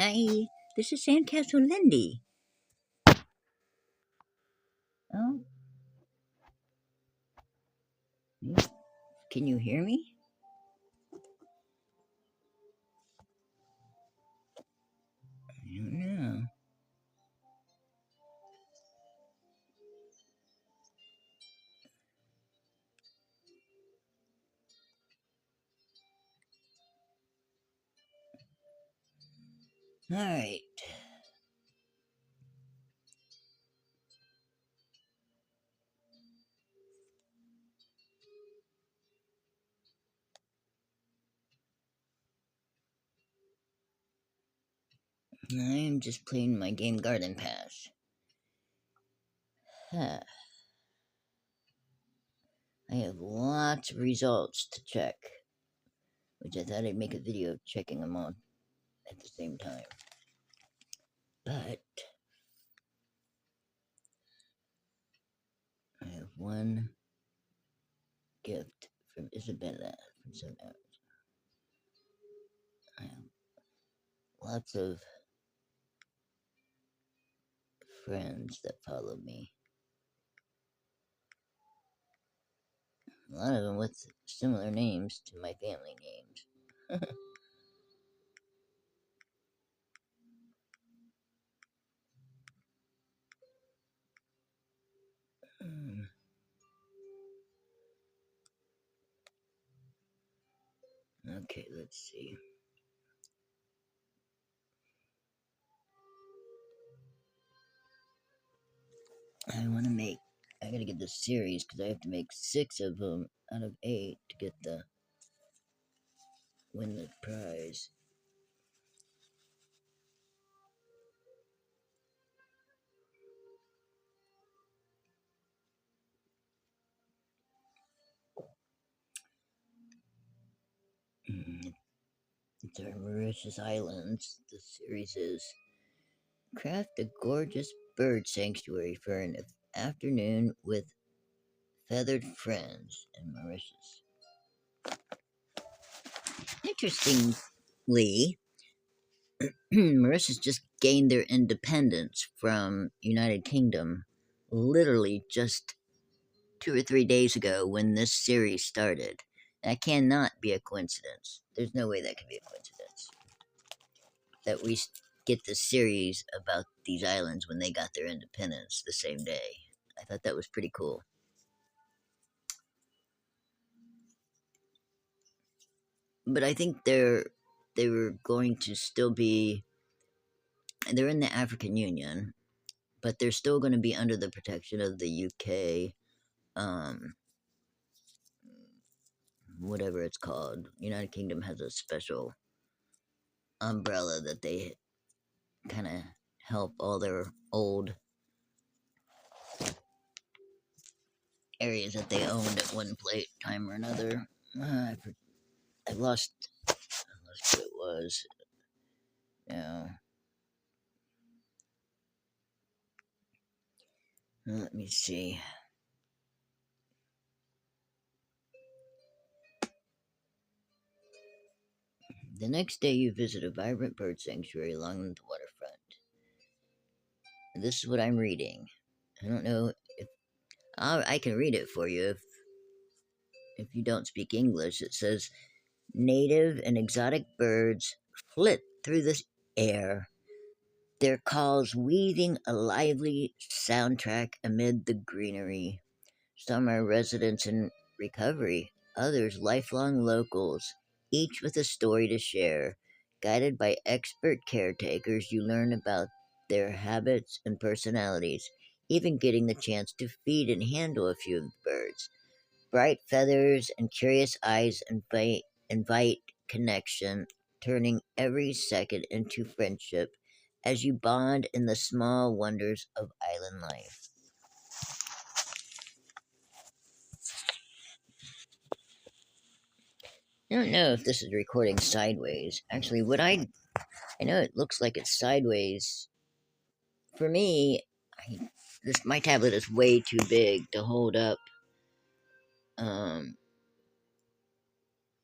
Hi, this is Sandcastle Lindy. Oh, can you hear me? I don't know. Alright. I'm just playing my game Garden Pass. Huh. I have lots of results to check, which I thought I'd make a video of checking them all at the same time. But I have one gift from Isabella from 7 hours. I have lots of friends that follow me. A lot of them with similar names to my family names. Okay, let's see. I gotta get this series because I have to make 6 of them out of 8 to get win the prize. It's our Mauritius Islands. The series is craft a gorgeous bird sanctuary for an afternoon with feathered friends in Mauritius. Interestingly, Mauritius just gained their independence from United Kingdom literally just 2 or 3 days ago when this series started. That cannot be a coincidence. There's no way that can be a coincidence. That we get this series about these islands when they got their independence the same day. I thought that was pretty cool. But I think they were going to still be. They're in the African Union, but they're still going to be under the protection of the UK. Whatever it's called. United Kingdom has a special umbrella that they kind of help all their old areas that they owned at one time or another. I lost what it was. Now, let me see. The next day, you visit a vibrant bird sanctuary along the waterfront. This is what I'm reading. I don't know if I can read it for you if you don't speak English. It says native and exotic birds flit through the air, their calls weaving a lively soundtrack amid the greenery. Some are residents in recovery, others lifelong locals, each with a story to share. Guided by expert caretakers, you learn about their habits and personalities, even getting the chance to feed and handle a few of the birds. Bright feathers and curious eyes invite connection, turning every second into friendship as you bond in the small wonders of island life. I don't know if this is recording sideways. Actually, I know it looks like it's sideways. For me, my tablet is way too big to hold up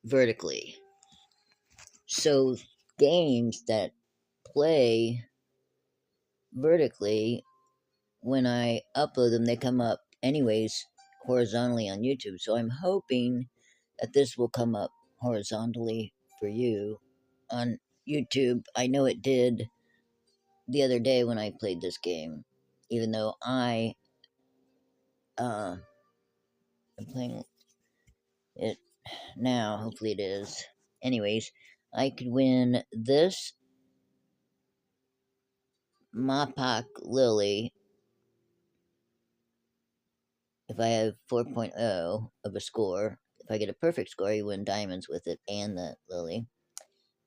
vertically. So games that play vertically. When I upload them, they come up anyways horizontally on YouTube. So I'm hoping that this will come up horizontally for you on YouTube. I know it did the other day when I played this game, even though I am playing it now. Hopefully it is. Anyways, I could win this Mapak Lily if I have 4.0 of a score. If I get a perfect score, you win diamonds with it and the lily.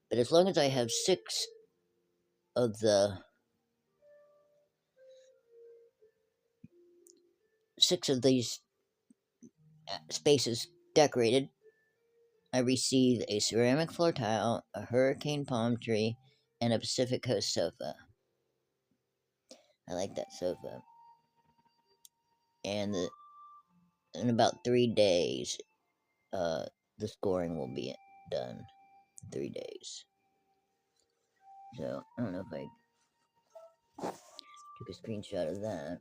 But as long as I have of the six of these spaces decorated, I receive a ceramic floor tile, a hurricane palm tree, and a Pacific Coast sofa. I like that sofa. And in about 3 days, the scoring will be done. 3 days. So I don't know if I took a screenshot of that.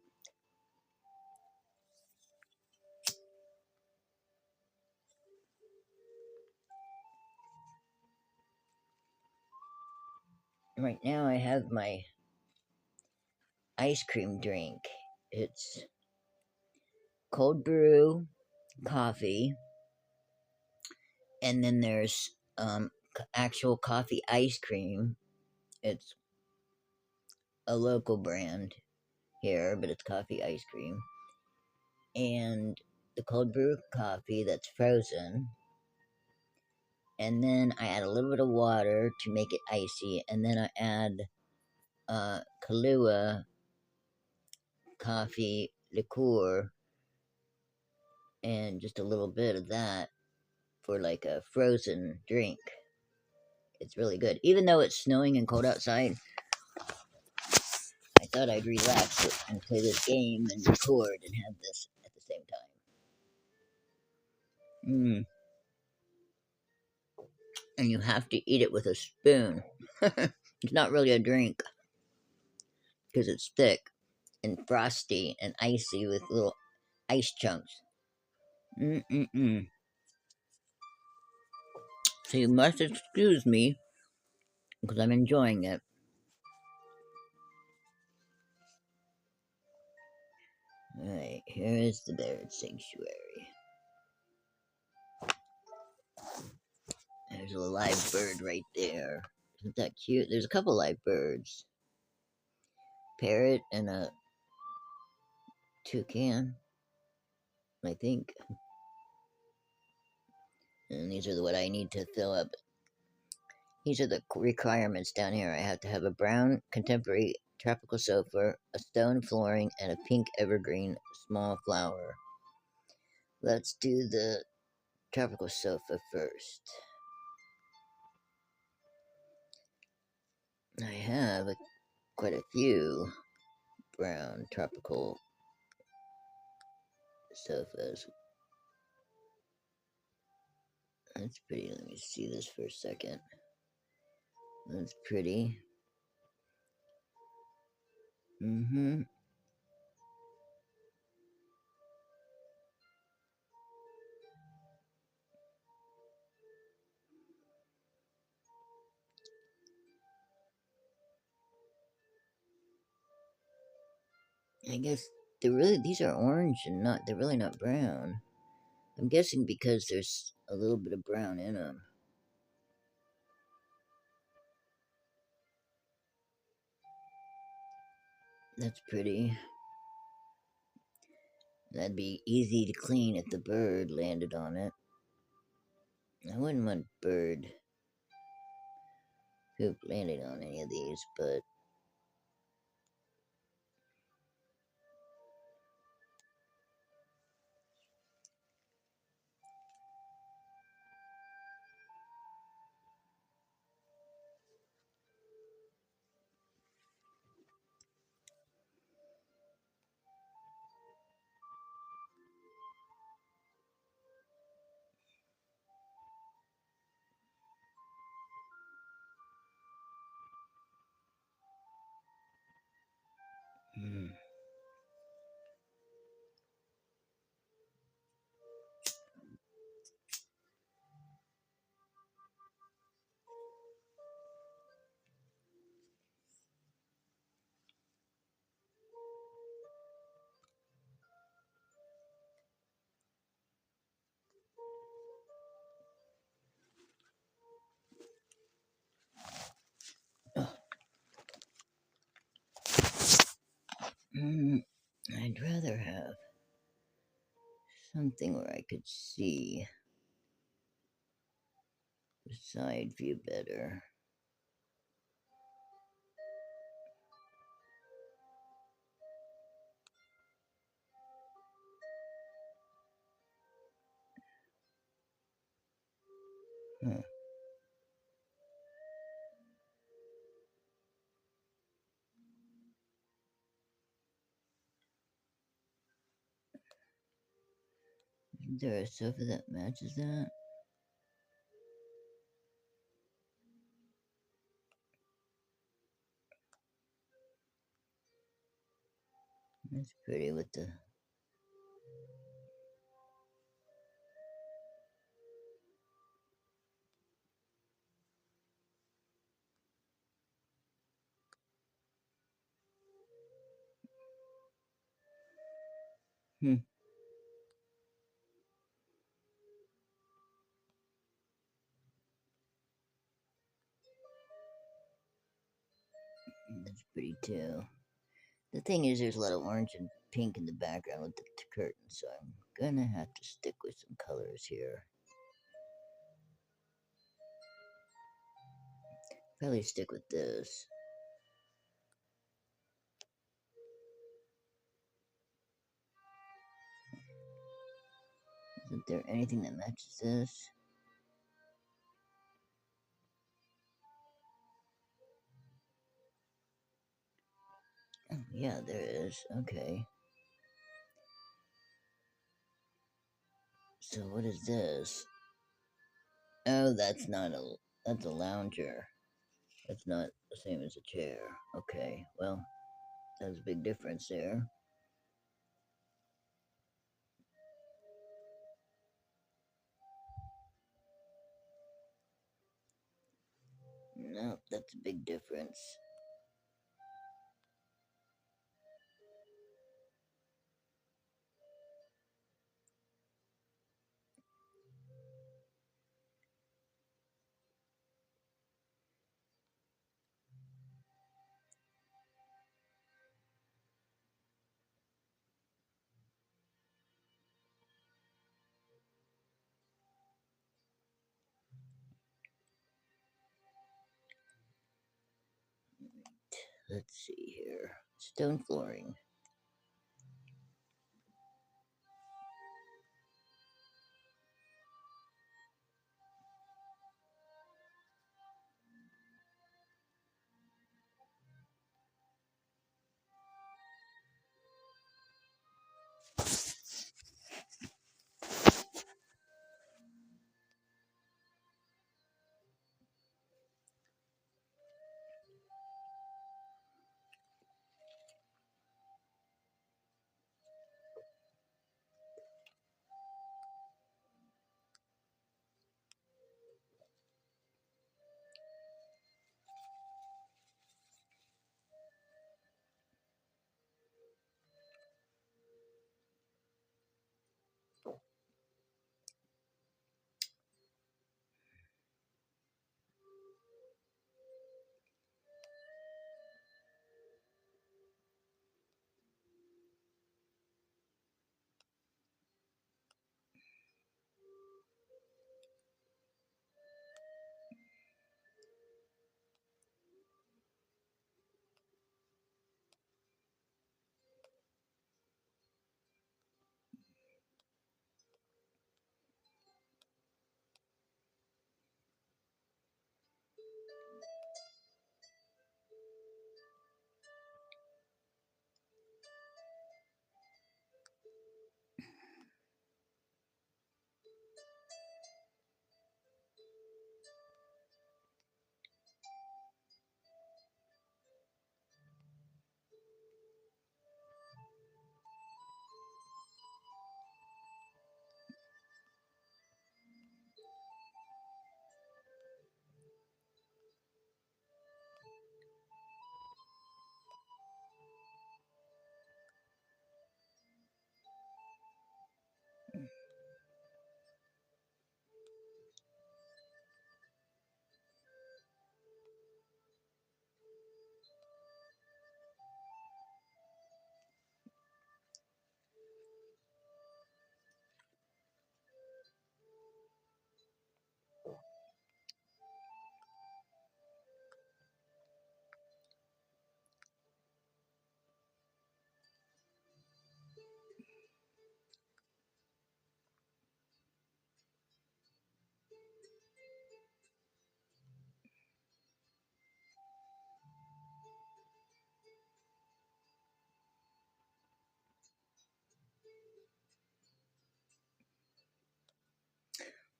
Right now I have my ice cream drink. It's cold brew, coffee, and then there's actual coffee ice cream. It's a local brand here, but it's coffee ice cream. And the cold brew coffee that's frozen. And then I add a little bit of water to make it icy, and then I add Kahlua coffee liqueur and just a little bit of that for like a frozen drink. It's really good. Even though it's snowing and cold outside, I thought I'd relax and play this game and record and have this at the same time. And you have to eat it with a spoon. It's not really a drink because it's thick and frosty and icy with little ice chunks. So you must excuse me because I'm enjoying it. Alright, here is the bird sanctuary. There's a live bird right there. Isn't that cute? There's a couple live birds. Parrot and a toucan, I think. And these are what I need to fill up. These are the requirements down here. I have to have a brown contemporary tropical sofa, a stone flooring, and a pink evergreen small flower. Let's do the tropical sofa first. I have quite a few brown tropical sofas. That's pretty. Let me see this for a second. That's pretty. I guess these are orange and they're really not brown. I'm guessing because there's a little bit of brown in them. That's pretty. That'd be easy to clean if the bird landed on it. I wouldn't want bird poop landing on any of these, but something where I could see the side view better. Huh. Isn't there a sofa that matches that? That's pretty with the... Hmm. That's pretty too. The thing is, there's a lot of orange and pink in the background with the curtains, so I'm gonna have to stick with some colors here. Probably stick with this. Isn't there anything that matches this? Oh, yeah, there is. Okay. So what is this? Oh, that's a lounger. That's not the same as a chair. Okay, well, there's a big difference there. No, that's a big difference. Let's see here. Stone flooring.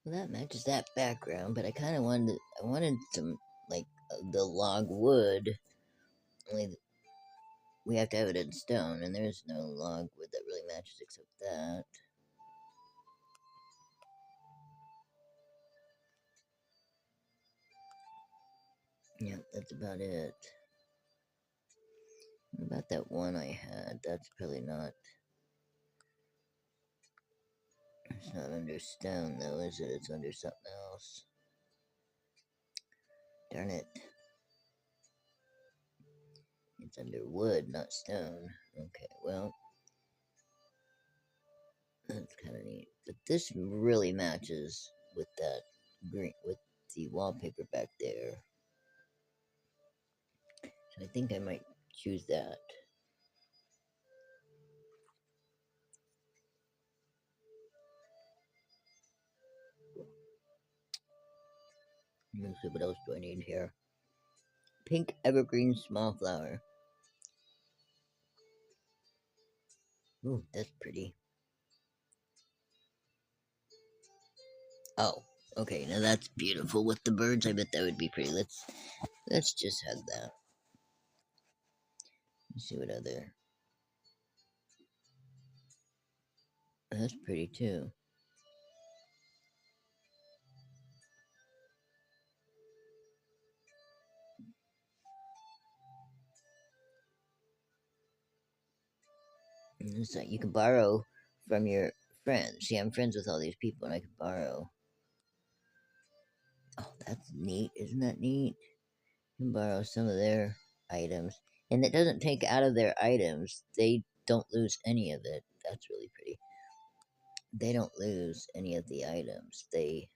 Well, that matches that background, but I wanted some, like, the log wood. Only we have to have it in stone, and there's no log wood that really matches except that. Yeah, that's about it. What about that one I had? That's probably not. It's not under stone, though, is it? It's under something else. Darn it. It's under wood, not stone. Okay, well, that's kind of neat. But this really matches with that green, with the wallpaper back there. So I think I might choose that. Let's see, what else do I need here? Pink evergreen small flower. Ooh, that's pretty. Oh, okay, now that's beautiful with the birds. I bet that would be pretty. Let's just have that. Let's see what other. That's pretty too. It's like you can borrow from your friends. See, I'm friends with all these people, and I can borrow. Oh, that's neat. Isn't that neat? You can borrow some of their items, and it doesn't take out of their items. They don't lose any of it. That's really pretty. They don't lose any of the items. They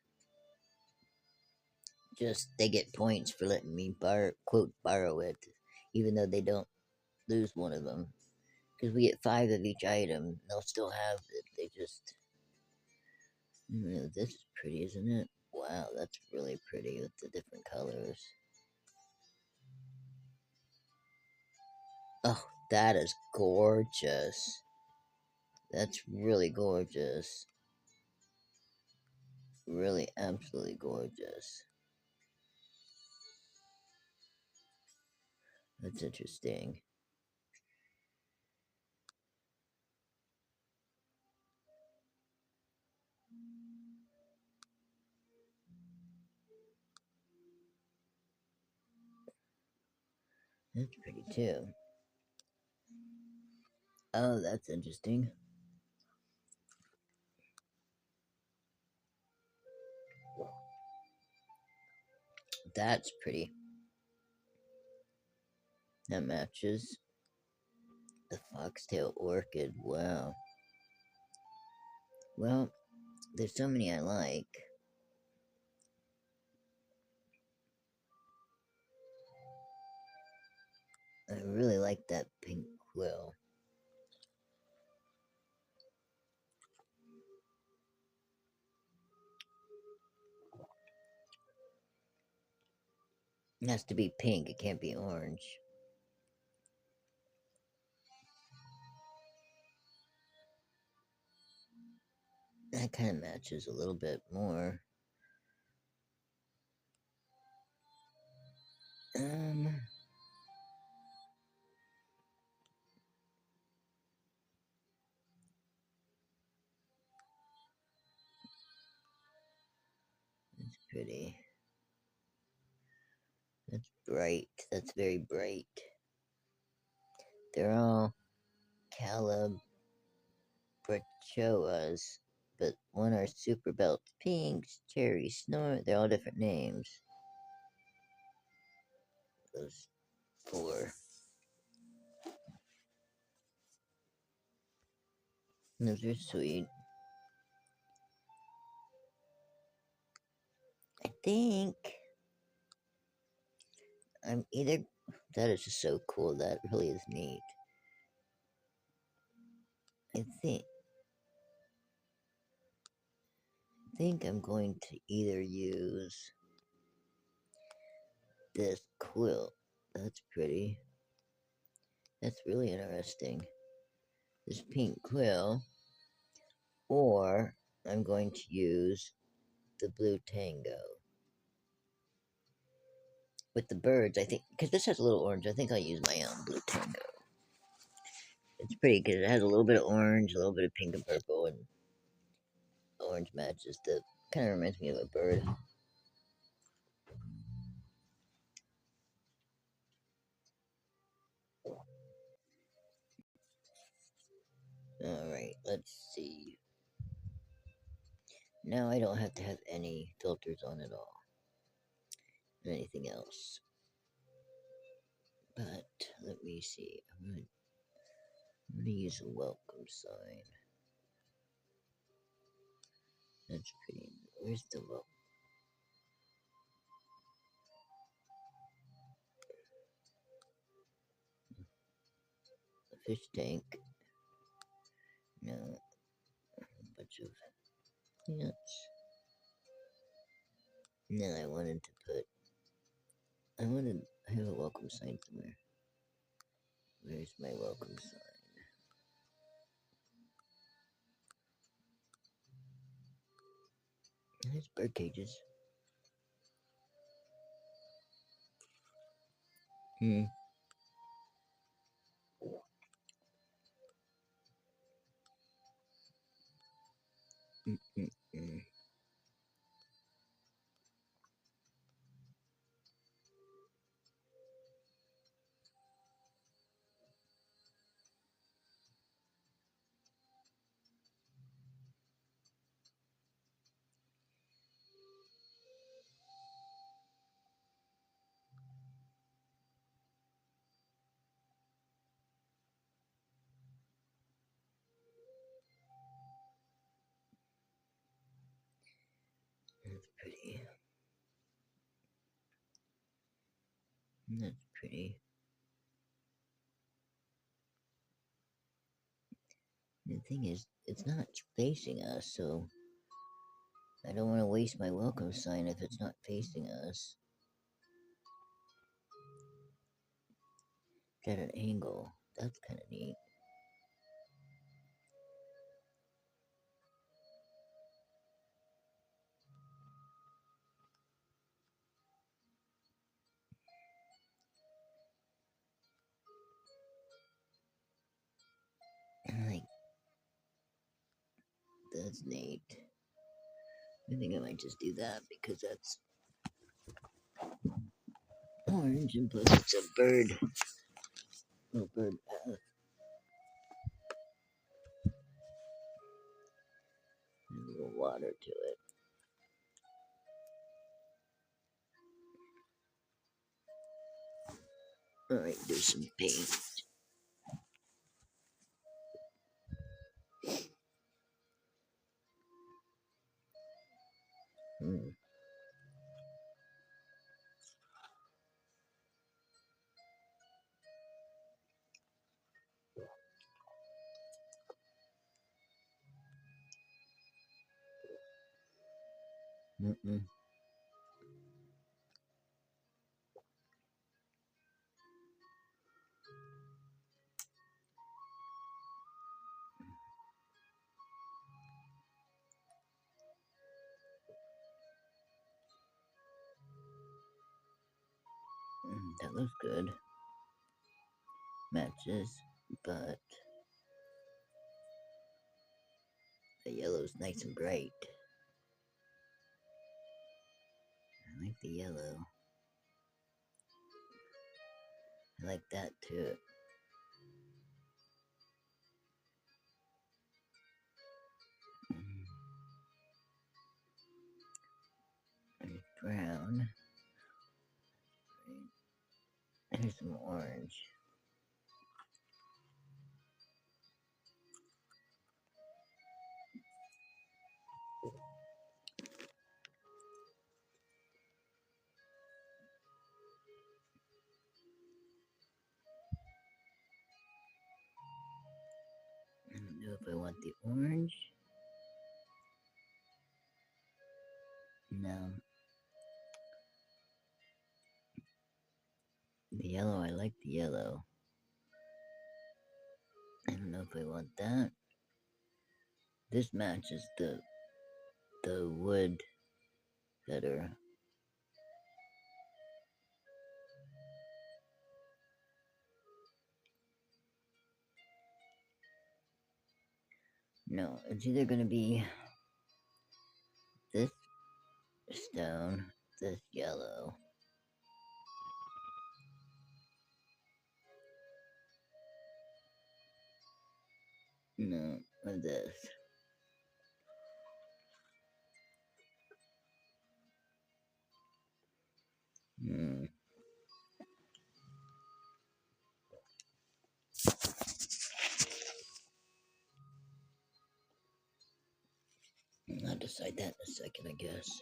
get points for letting me borrow it, even though they don't lose one of them. Because we get 5 of each item, they'll still have it. They just, this is pretty, isn't it? Wow, that's really pretty with the different colors. Oh, that is gorgeous. That's really gorgeous. Really, absolutely gorgeous. That's interesting. That's pretty too. Oh, that's interesting. That's pretty. That matches the foxtail orchid. Wow. Well, there's so many I like. I really like that pink quill. It has to be pink, it can't be orange. That kind of matches a little bit more. Um, it's pretty. That's bright. That's very bright. They're all calabrachoas, but one are super belt pinks, cherry snort. They're all different names. Those 4. Those are sweet. I think I'm either. That is just so cool. That really is neat. I think I'm going to either use this quilt. That's pretty. That's really interesting. This pink quill, or I'm going to use the blue tango. With the birds, I think, because this has a little orange, I think I'll use my own blue tango. It's pretty because it has a little bit of orange, a little bit of pink and purple, and orange matches the, kind of reminds me of a bird. Alright, let's see. Now I don't have to have any filters on at all. Or anything else. But, let me see. I'm gonna use a welcome sign. That's pretty. Where's the welcome? The fish tank. No. A bunch of plants. And then I wanted to put. I have a welcome sign somewhere. Where's my welcome sign? There's bird cages. Hmm. Mm-mm-mm. That's pretty. That's pretty. The thing is, it's not facing us, so I don't want to waste my welcome sign if it's not facing us. It's at an angle. That's kind of neat. Like, that's neat. I think I might just do that because that's orange and plus it's a bird. Little bird path. And a little water to it. Alright, do some paint. Hmm. Mm-mm. That looks good. Matches, but the yellow's nice and bright. I like the yellow. I like that too. There's brown. There's some orange. I don't know if I want the orange. No. The yellow, I like the yellow. I don't know if I want that. This matches the wood better. No, it's either going to be this stone, this yellow. No, or this. Hmm. I'll decide that in a second, I guess.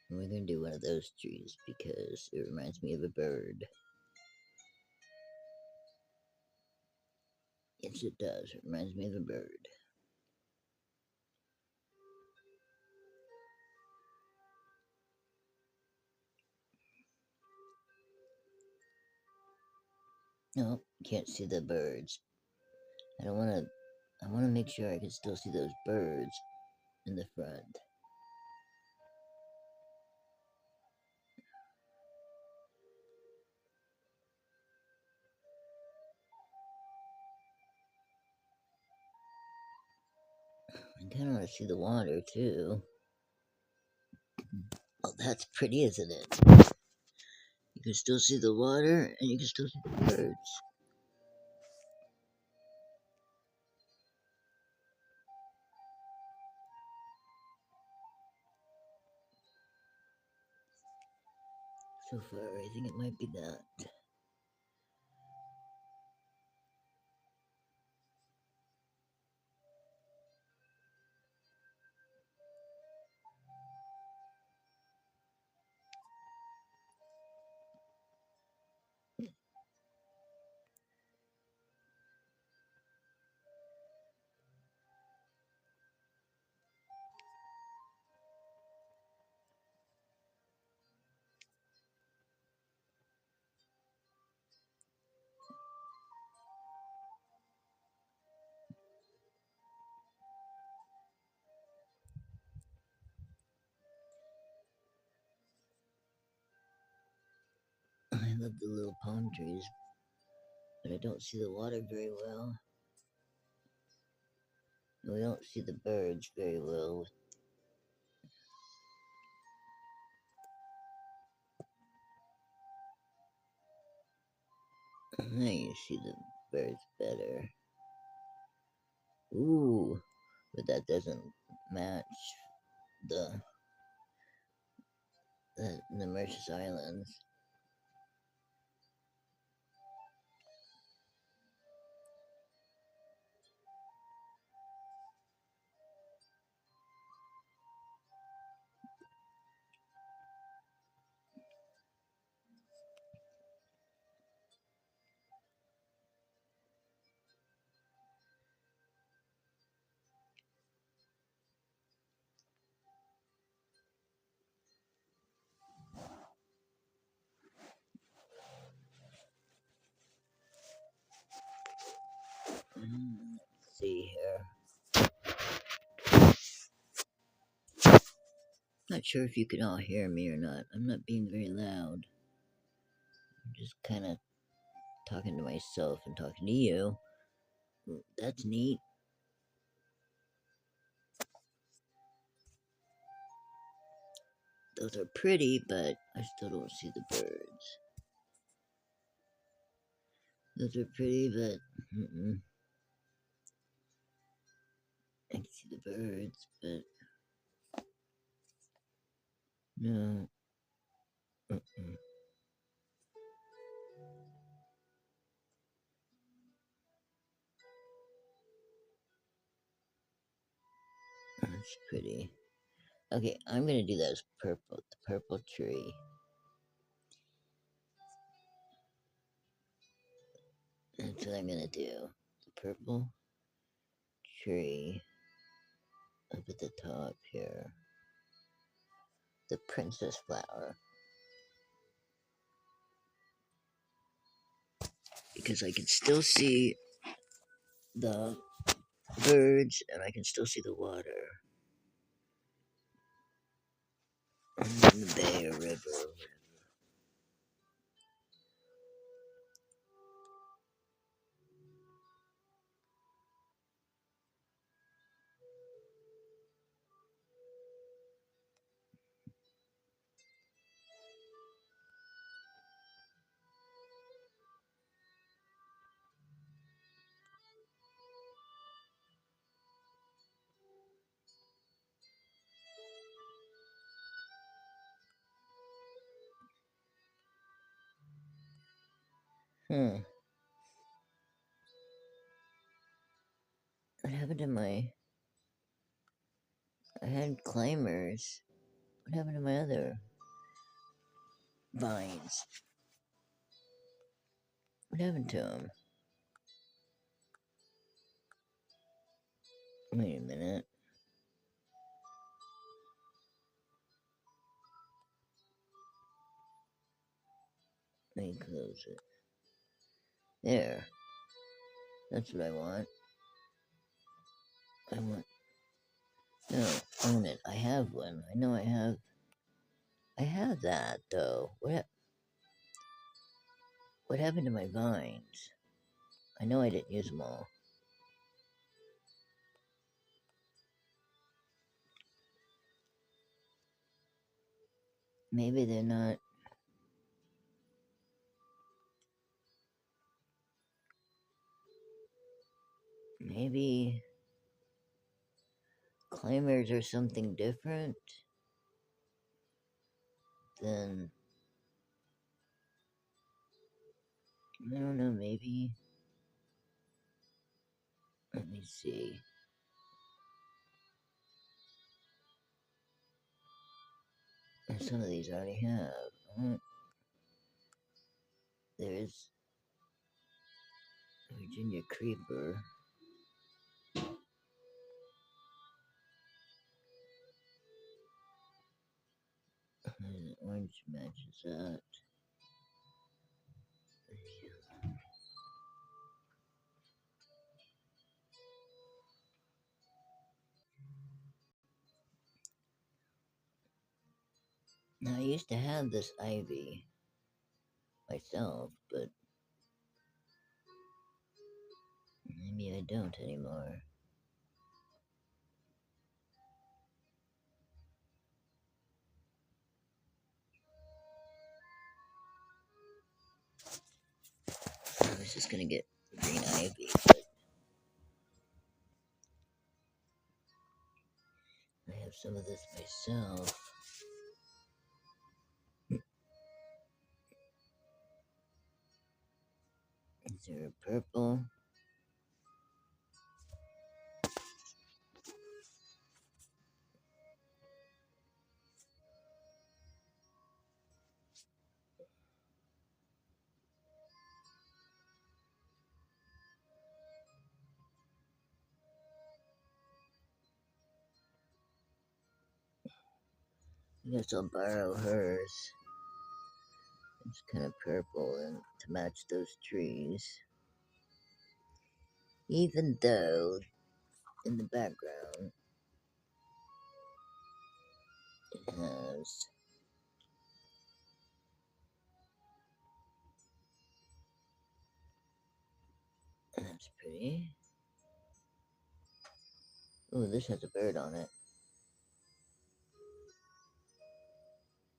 We're gonna do one of those trees because it reminds me of a bird. Yes, it does. It reminds me of a bird. No, can't see the birds. I don't want to. I want to make sure I can still see those birds in the front. I kind of want to see the water too. Oh, that's pretty, isn't it? You can still see the water and you can still see the birds. So far, I think it might be that. I love the little palm trees, but I don't see the water very well. We don't see the birds very well. Now you see the birds better. Ooh, but that doesn't match the the Mauritius Islands. Let's see here. Not sure if you can all hear me or not. I'm not being very loud. I'm just kind of talking to myself and talking to you. That's neat. Those are pretty, but I still don't see the birds. Those are pretty, but I can see the birds, but no. That's pretty. Okay, I'm gonna do those purple, the purple tree. That's what I'm gonna do. The purple tree up at the top here. The princess flower. because I can still see the birds and I can still see the water. In the bay or river. Hmm. What happened to my... I had climbers. What happened to my other vines? What happened to them? Wait a minute. Let me close it. There. That's what I want. I want... No, own it. I have one. I know I have... I have that, though. What happened to my vines? I know I didn't use them all. Maybe they're not... Maybe... Climbers are something different than... I don't know, maybe... Let me see. Some of these I already have. There's Virginia Creeper. And orange matches that. Now, I used to have this ivy myself, but maybe I don't anymore. I was just gonna get green ivy, but I have some of this myself. Is there a purple? I guess I'll borrow hers. It's kind of purple and to match those trees. Even though in the background it has that's pretty. Oh, this has a bird on it.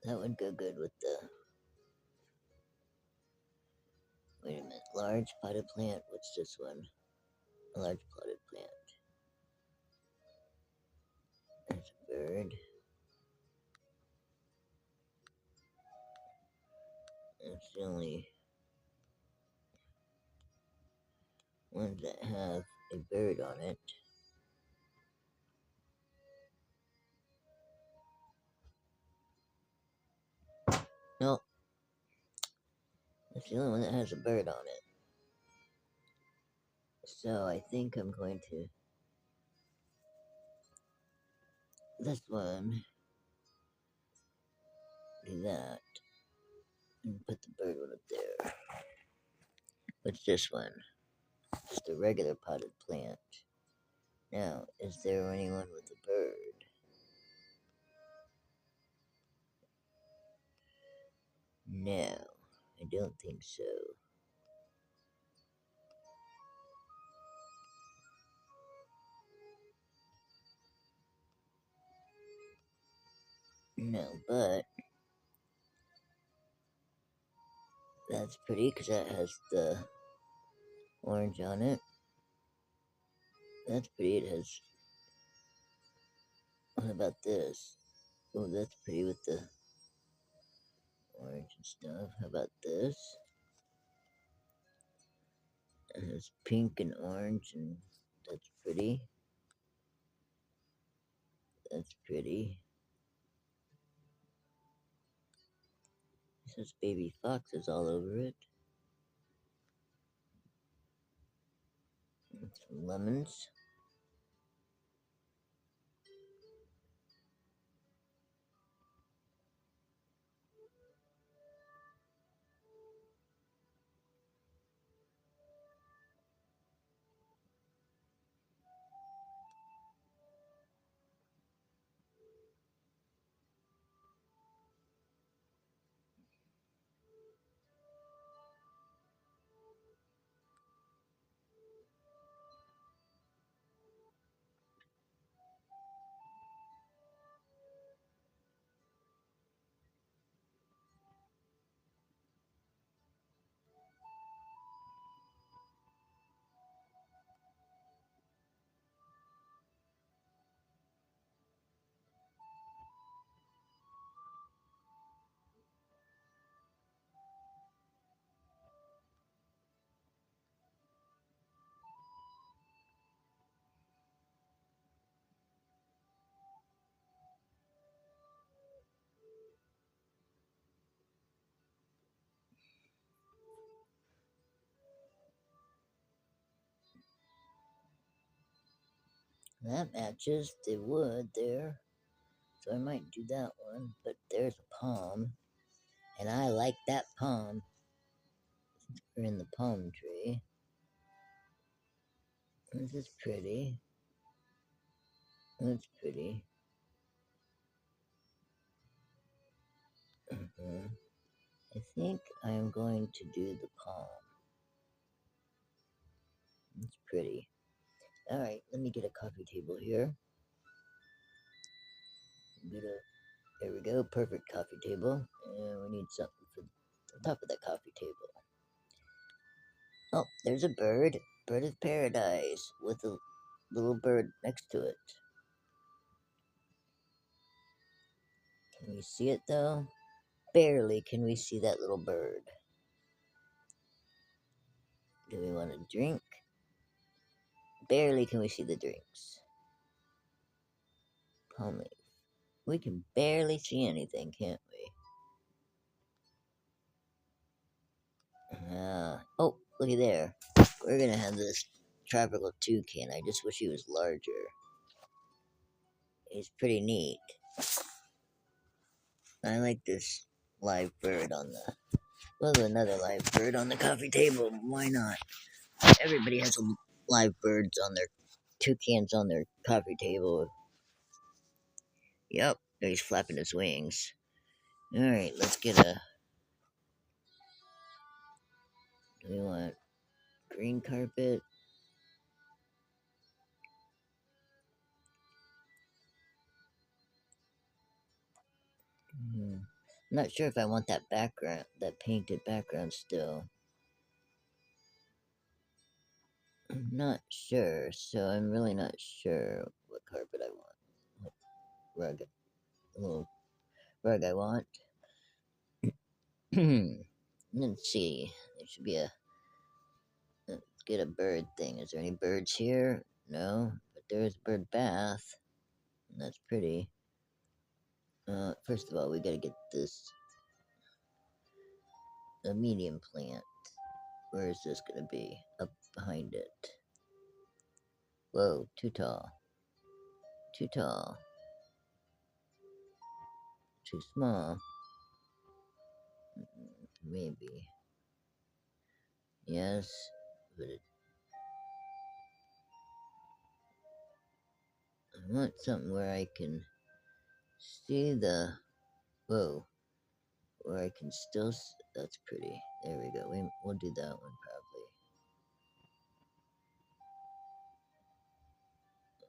That would go good with the... Wait a minute. Large potted plant. What's this one? A large potted plant. There's a bird. That's the only ones that have a bird on it. No. That's the only one that has a bird on it. So I think I'm going to... This one. Do that. And put the bird one up there. What's this one? Just a regular potted plant. Now, is there anyone with a bird? No, I don't think so. No, but that's pretty because that has the orange on it. That's pretty. It has. What about this? Oh, that's pretty with the orange and stuff. How about this? It has pink and orange, and that's pretty. That's pretty. It says baby foxes all over it. And some lemons. That matches the wood there. So I might do that one. But there's a palm. And I like that palm. We're in the palm tree. This is pretty. That's pretty. I think I am going to do the palm. It's pretty. Alright, let me get a coffee table here. There we go, perfect coffee table. And we need something for the top of the coffee table. Oh, there's a bird. Bird of paradise with a little bird next to it. Can we see it though? Barely can we see that little bird. Do we want a drink? Barely can we see the drinks. Palm leaf. We can barely see anything, can't we? Oh, looky there. We're gonna have this tropical toucan. I just wish he was larger. He's pretty neat. I like this live bird on the. Well, another live bird on the coffee table. Why not? Everybody has live birds on their toucans on their coffee table. Yep, he's flapping his wings. All right, let's get a. Do we want green carpet? I'm not sure if I want that background, that painted background still. I'm not sure, so I'm really not sure what carpet I want. What rug, little rug I want. Let's see. There should be a. Let's get a bird thing. Is there any birds here? No, but there is a bird bath. And that's pretty. First of all, we gotta get this. A medium plant. Where is this gonna be? Up behind it. Whoa, too tall. Too tall. Too small. Maybe. Yes, but I want something where I can see the, whoa, where I can still, that's pretty. There we go. We'll do that one probably.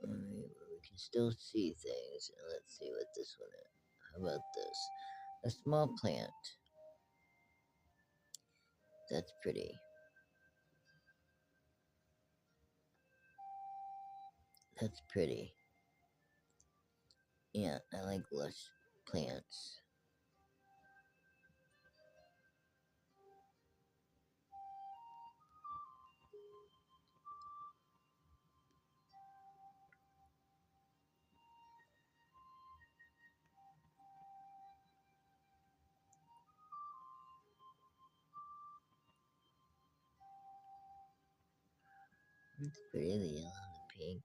Alright, where we can still see things. Let's see what this one is. How about this? A small plant. That's pretty. That's pretty. Yeah, I like lush plants. It's pretty, the yellow and the pink.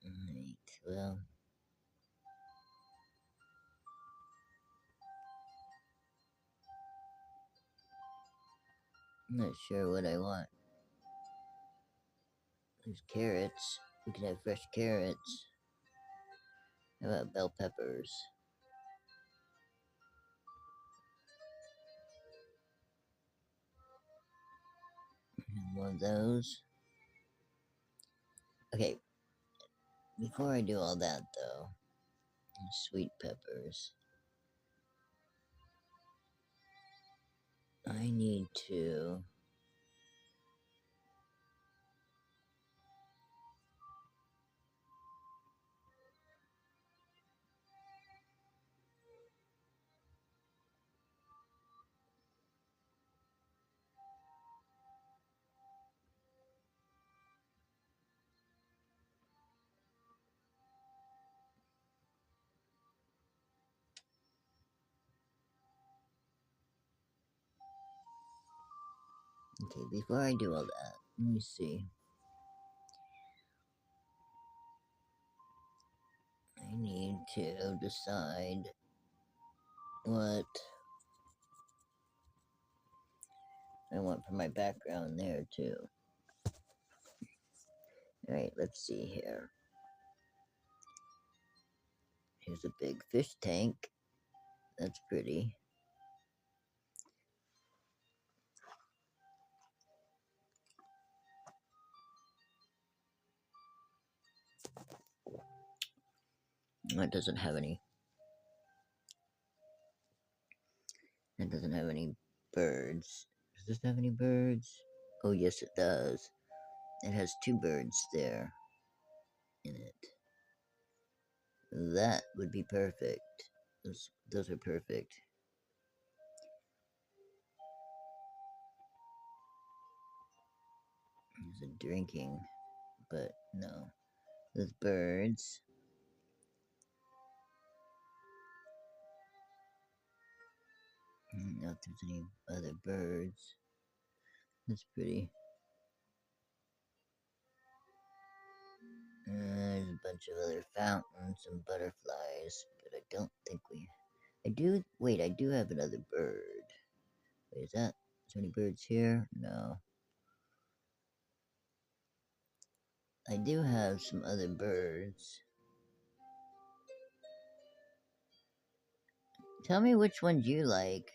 Alright, well, I'm not sure what I want. There's carrots. We can have fresh carrots. How about bell peppers? More of those. Okay, before I do all that though, sweet peppers. I need to. Okay, before I do all that, let me see. I need to decide what I want for my background there too. Alright, let's see here. Here's a big fish tank. That's pretty. That doesn't have any. That doesn't have any birds. Does this have any birds? Oh, yes, it does. It has two birds there in it. That would be perfect. Those are perfect. There's a drinking, but no. Those birds. I don't know if there's any other birds. That's pretty. There's a bunch of other fountains and butterflies, but I don't think we. I do. Wait, I do have another bird. Wait, is there any birds here? No. I do have some other birds. Tell me which ones you like.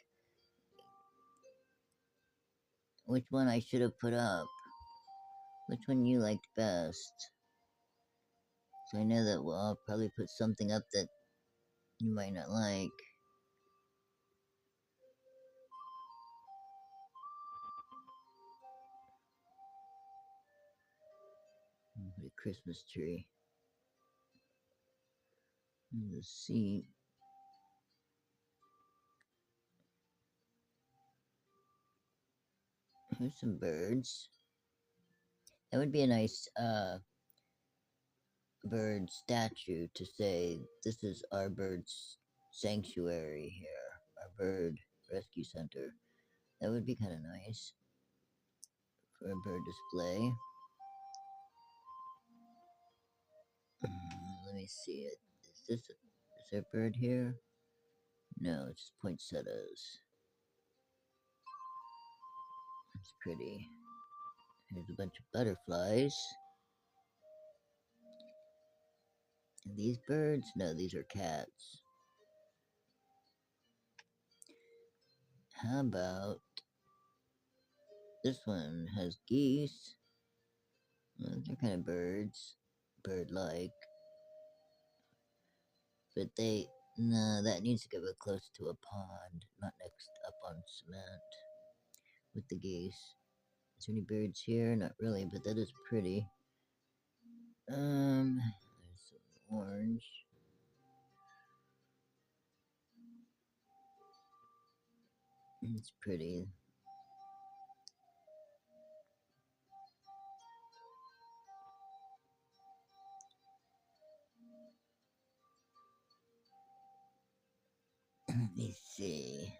Which one I should have put up. Which one you liked best. So I know that I'll probably put something up that you might not like. Put a Christmas tree. Let's see. Here's some birds. That would be a nice bird statue to say this is our bird sanctuary here, our bird rescue center. That would be kind of nice for a bird display. Let me see it. Is there a bird here? No, it's just poinsettias. That's pretty. Here's a bunch of butterflies. And these birds? No, these are cats. How about this one has geese? Well, they're kind of birds, bird-like, but they no, that needs to go close to a pond, not next up on cement with the geese. Is there any birds here? Not really, but that is pretty. There's some orange. It's pretty. Let me see.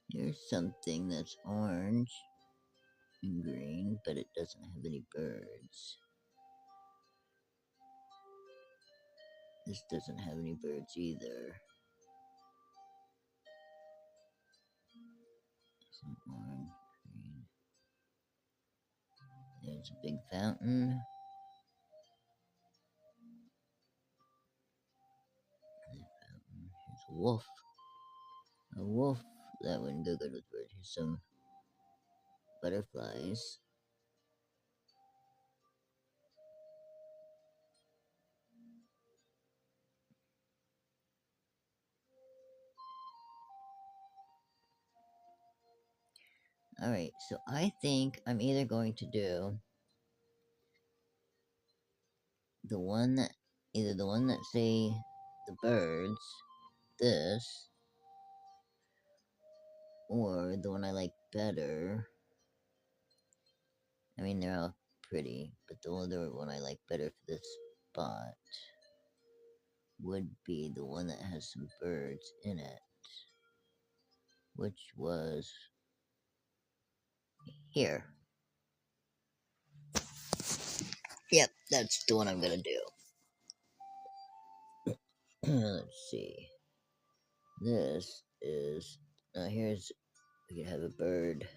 Here's something that's orange and green, but it doesn't have any birds. This doesn't have any birds either. Some orange, green. There's a big fountain. Here's a wolf. A wolf. That wouldn't go good with birds. Here's some butterflies. Alright, so I think I'm either going to do the one that, either the one that say the birds, this, or the one I like better. I mean, they're all pretty, but the other one I like better for this spot would be the one that has some birds in it, which was here. Yep, that's the one I'm gonna do. Let's see. This is, here's, we could have a bird.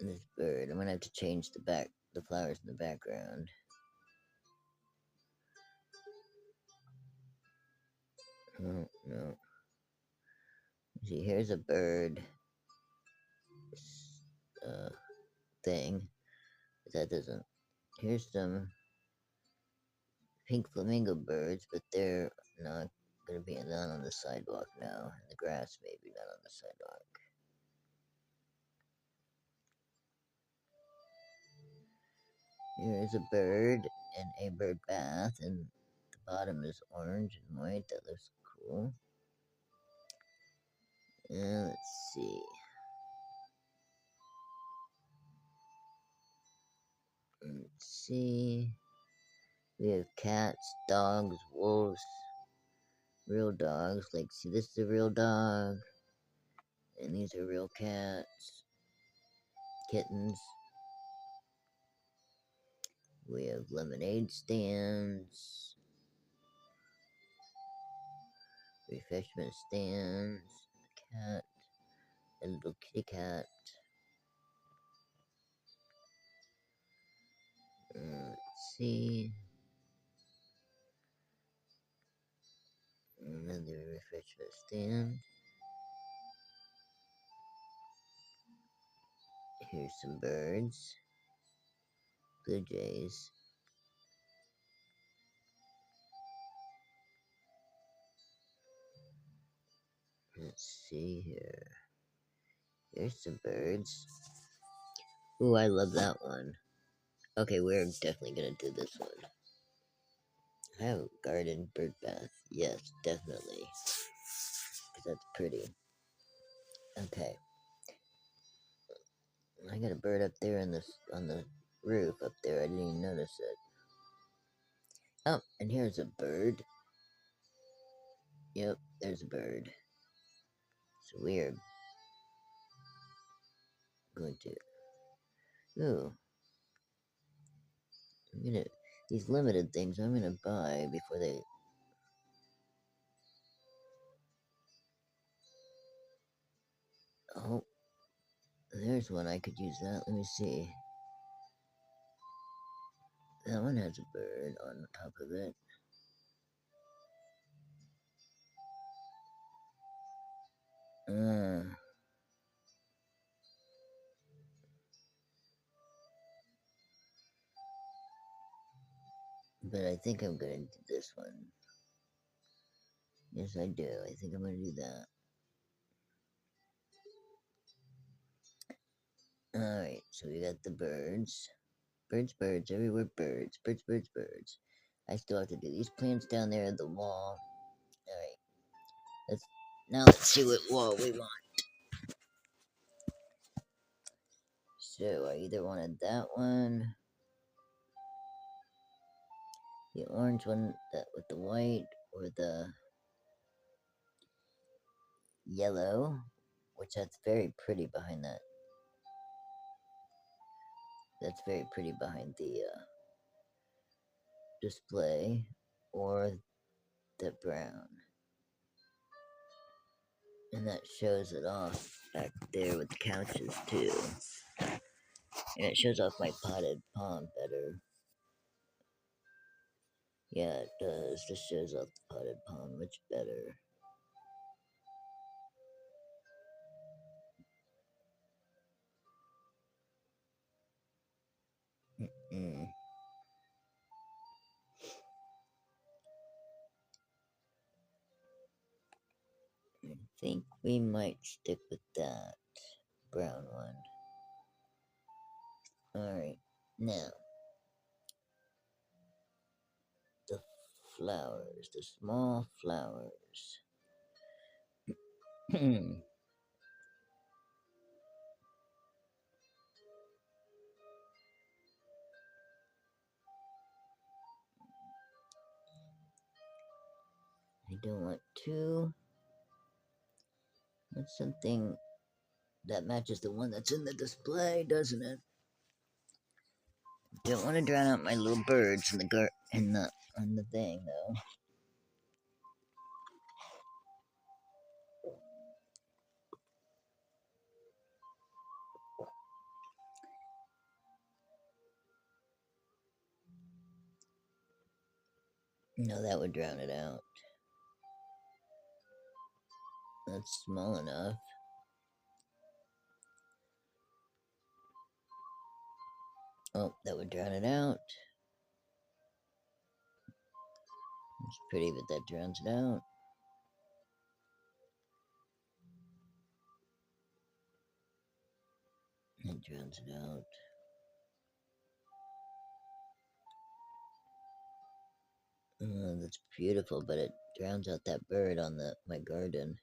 And this bird, I'm gonna have to change the flowers in the background. Oh, no. See, here's a bird thing. But that doesn't. Here's some pink flamingo birds, but they're not gonna be not on the sidewalk now. The grass maybe not on the sidewalk. Here's a bird and a bird bath, and the bottom is orange and white. That looks cool. And let's see. Let's see. We have cats, dogs, wolves, real dogs. Like, see, this is a real dog, and these are real cats, kittens. We have lemonade stands, refreshment stands, a cat, a little kitty cat. Let's see. Another refreshment stand. Here's some birds. Blue jays. Let's see here. Here's some birds. Ooh, I love that one. Okay, we're definitely gonna do this one. I have a garden bird bath. Yes, definitely. Because that's pretty. Okay. I got a bird up there on the roof up there. I didn't even notice it. Oh, and here's a bird. Yep, there's a bird. So we're going to. Ooh. These limited things I'm gonna buy before they. there's one. I could use that. Let me see. That one has a bird on top of it. But I think I'm gonna do this one. Yes, I do. I think I'm gonna do that. Alright, so we got the birds. Birds, birds, everywhere birds. Birds, birds, birds. I still have to do these plants down there at the wall. Alright, let's see what wall we want. So I either wanted that one, the orange one that with the white, or the yellow, which that's very pretty behind that. That's very pretty behind the display, or the brown. And that shows it off back there with the couches too. And it shows off my potted palm better. Yeah, it does. This shows off the potted palm much better. Mm-mm. I think we might stick with that brown one. Alright, now the flowers, the small flowers. I don't want two. That's something that matches the one that's in the display, doesn't it? Don't want to drown out my little birds in the on the thing though. No, that would drown it out. That's small enough. Oh, that would drown it out. It's pretty, but that drowns it out. It drowns it out. Oh, that's beautiful, but it drowns out that bird on my garden.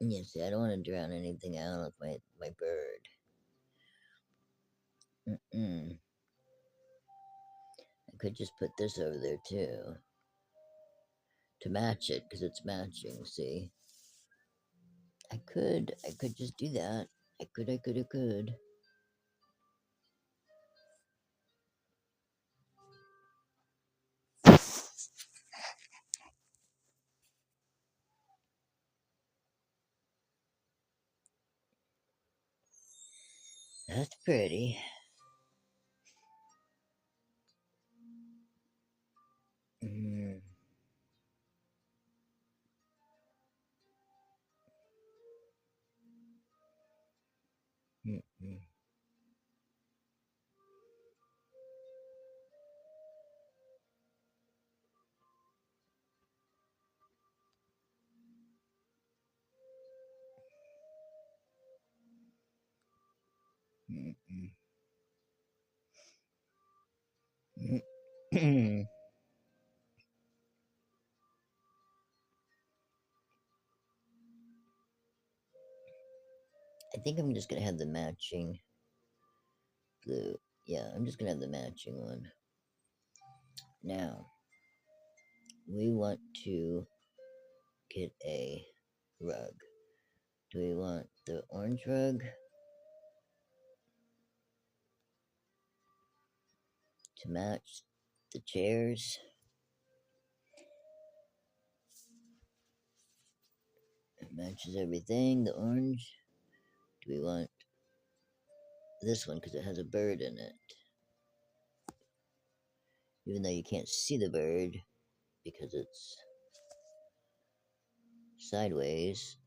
Yeah, see, I don't want to drown anything out of my bird. Mm-mm. I could just put this over there too. To match it, because it's matching, see? I could just do that. I could. That's pretty. Mm. Mm-mm. Mm-mm. Mm-mm. I think I'm just gonna have the matching blue. Yeah, I'm just gonna have the matching one. Now, we want to get a rug. Do we want the orange rug to match the chairs? Matches everything. The orange. Do we want this one because it has a bird in it? Even though you can't see the bird because it's sideways.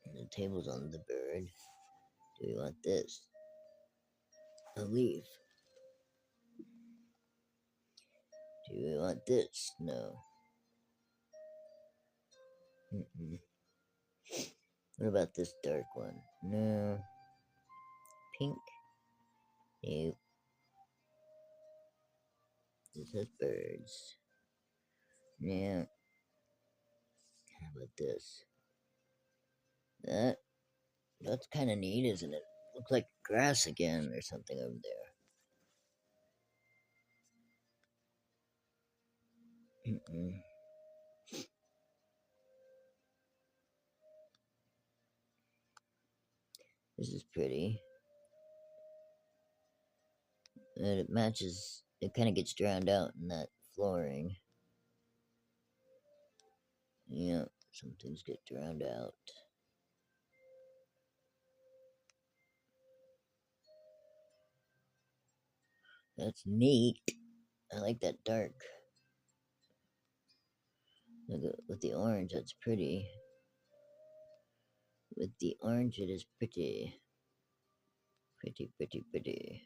And the table's on the bird. Do we want this? A leaf. Do we want this? No. Mm-mm. What about this dark one? No. Pink? Nope. This has birds. Yeah. How about this? That's kind of neat, isn't it? Looks like grass again or something over there. Mm-mm. This is pretty. And it matches, it kind of gets drowned out in that flooring. Yeah, some things get drowned out. That's neat. I like that dark. Look at, with the orange, that's pretty. With the orange, it is pretty. Pretty, pretty, pretty.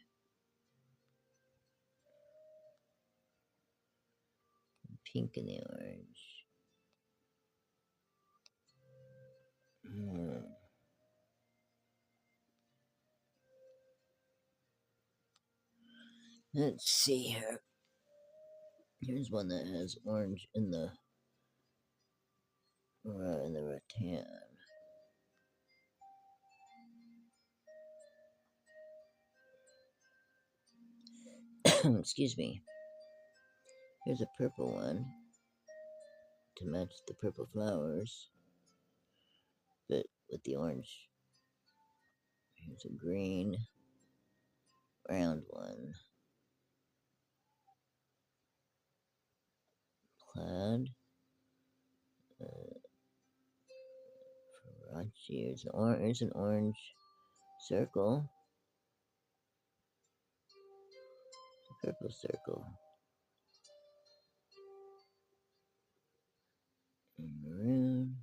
Pink in the orange. Hmm. Let's see here. Here's one that has orange in the rattan. Excuse me. Here's a purple one to match the purple flowers, but with the orange. Here's a green round one. Plaid. Here's an orange circle. A purple circle. And maroon.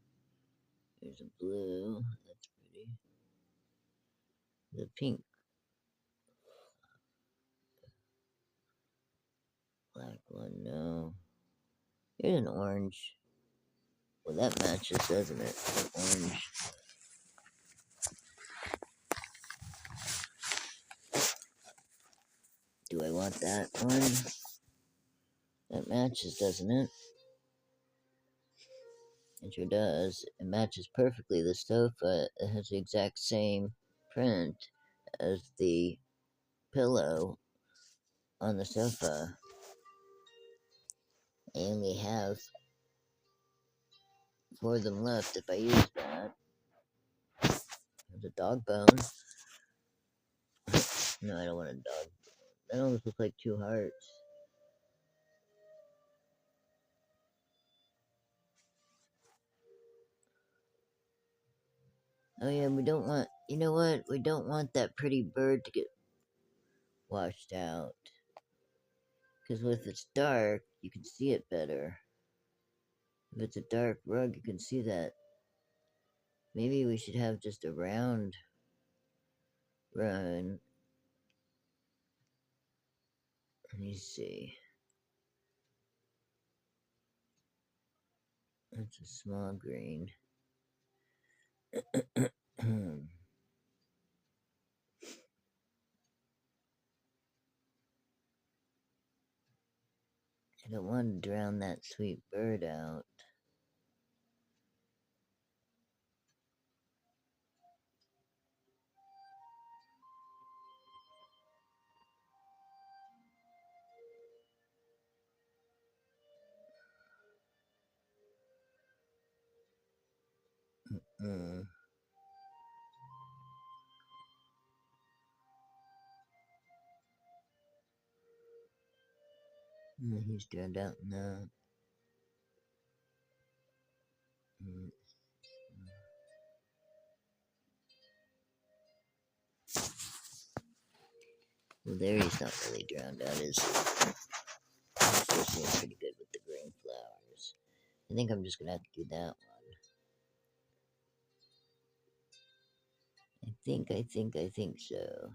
Here's a blue. That's pretty. The pink. Black one, no. Here's an orange. Well, that matches, doesn't it? Orange. Do I want that one? That matches, doesn't it? It sure does. It matches perfectly. The sofa, it has the exact same print as the pillow on the sofa. I only have 4 of them left if I use that. There's a dog bone. No, I don't want a dog. That almost looks like 2 hearts. Oh yeah, we don't want, you know what? We don't want that pretty bird to get washed out. Because if it's dark, you can see it better. If it's a dark rug, you can see that. Maybe we should have just a round run. Let me see. That's a small green. I don't want to drown that sweet bird out. Mm. He's drowned out now. Mm. Well, there he's not really drowned out, is he? Still seems pretty good with the green flowers. I think I'm just gonna have to do that one. I think so.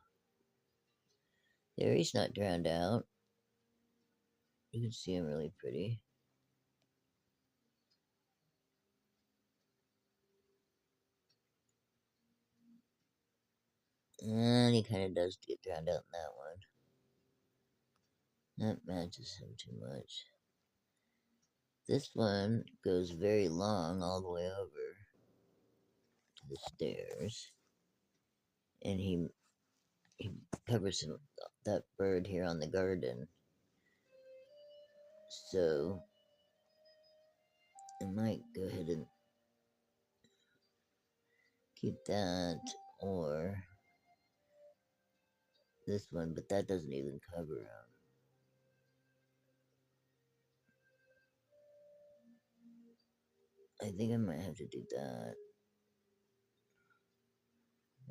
There he's not drowned out. You can see him really pretty. And he kind of does get drowned out in that one. That matches him too much. This one goes very long all the way over to the stairs. And he covers that bird here on the garden. So I might go ahead and keep that, or this one, but that doesn't even cover him. I think I might have to do that.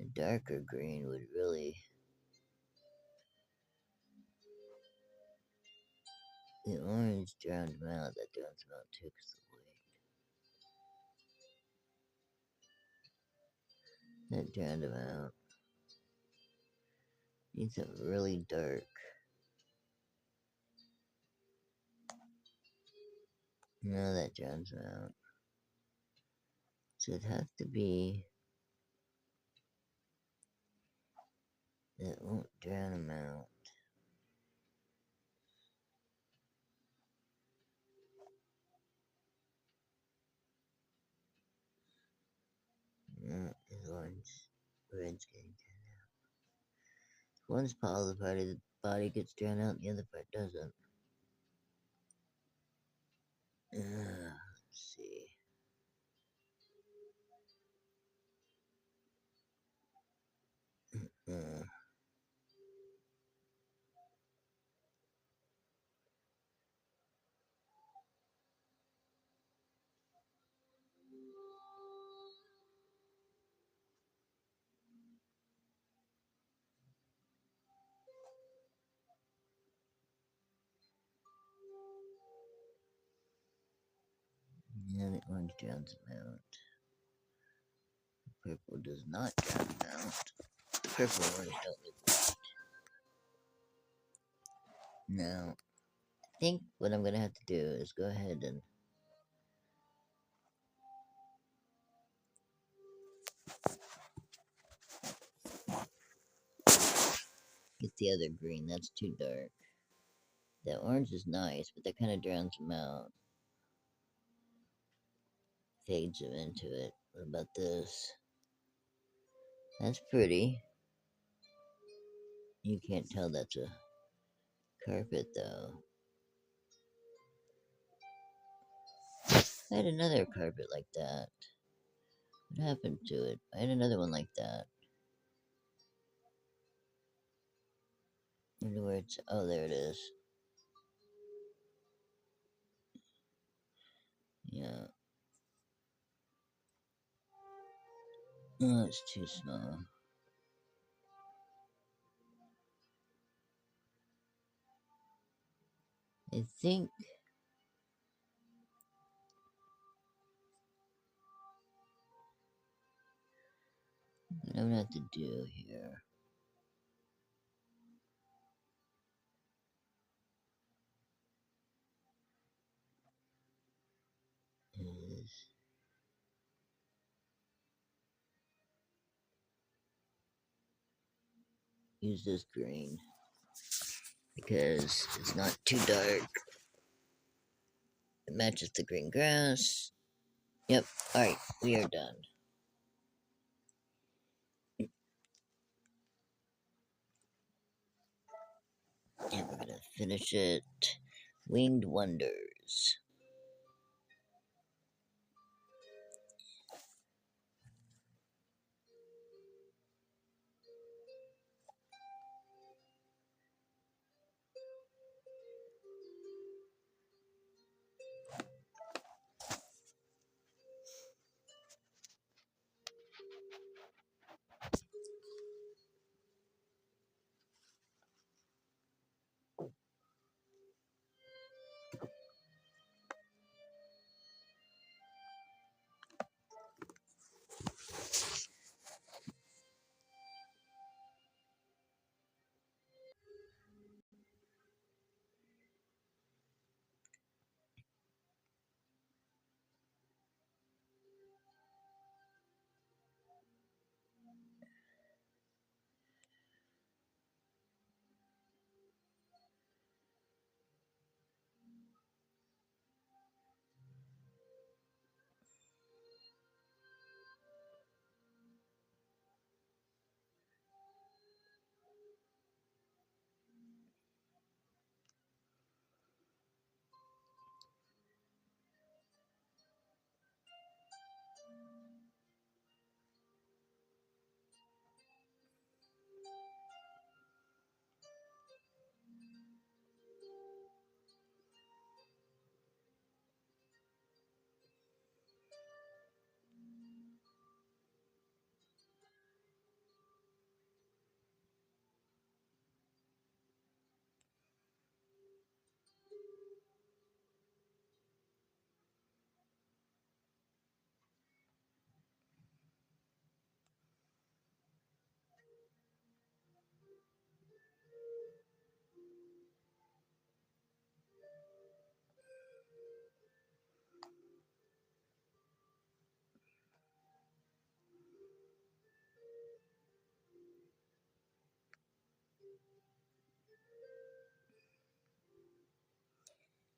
A darker green would really. The orange drowned him out. That drowns him out too, because the white. That drowned him out. Needs something really dark. No, that drowns him out. So it has to be that won't drown him out. No, his red's getting drowned out. One's part of the body gets drowned out, and the other part doesn't. Let's see. Uh, yeah, the orange drowns him out. The purple does not drown him out. The purple and orange don't look right. Now, I think what I'm gonna have to do is go ahead and get the other green. That's too dark. The orange is nice, but that kind of drowns him out. Fades him into it. What about this? That's pretty. You can't tell that's a carpet though. I had another carpet like that. What happened to it? I had another one like that. I wonder where it's. Oh, there it is. Yeah. Oh, it's too small. I think what I'm gonna have to do here is use this green because it's not too dark. It matches the green grass. Yep. Alright, we are done. And we're gonna finish it. Winged Wonders.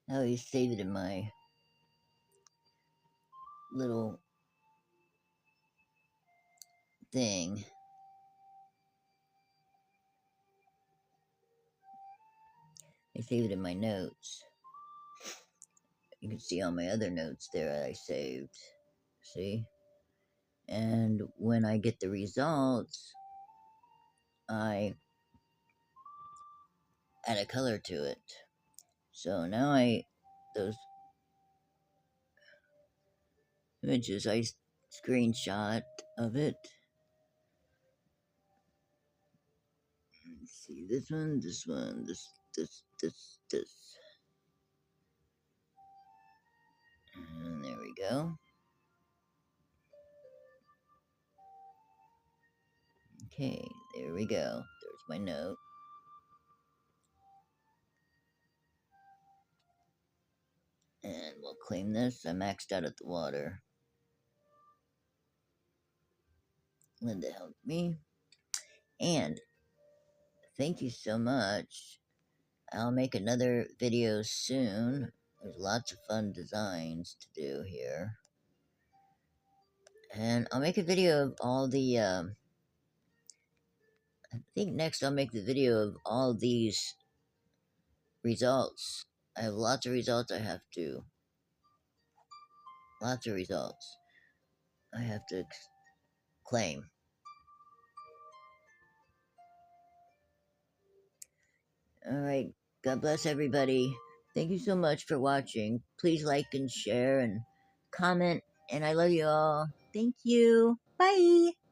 I always save it in my little thing. I save it in my notes. You can see all my other notes there that I saved. See? And when I get the results, I add a color to it. So now those images I screenshot of it. Let's see, this one, this one, this. And there we go. Okay, there we go. There's my note. And we'll claim this. I maxed out at the water. Linda helped me. And thank you so much. I'll make another video soon. There's lots of fun designs to do here. And I'll make a video of all the, I think next I'll make the video of all these results. I have lots of results lots of results I have to claim. Alright, God bless everybody. Thank you so much for watching. Please like and share and comment, and I love you all. Thank you. Bye.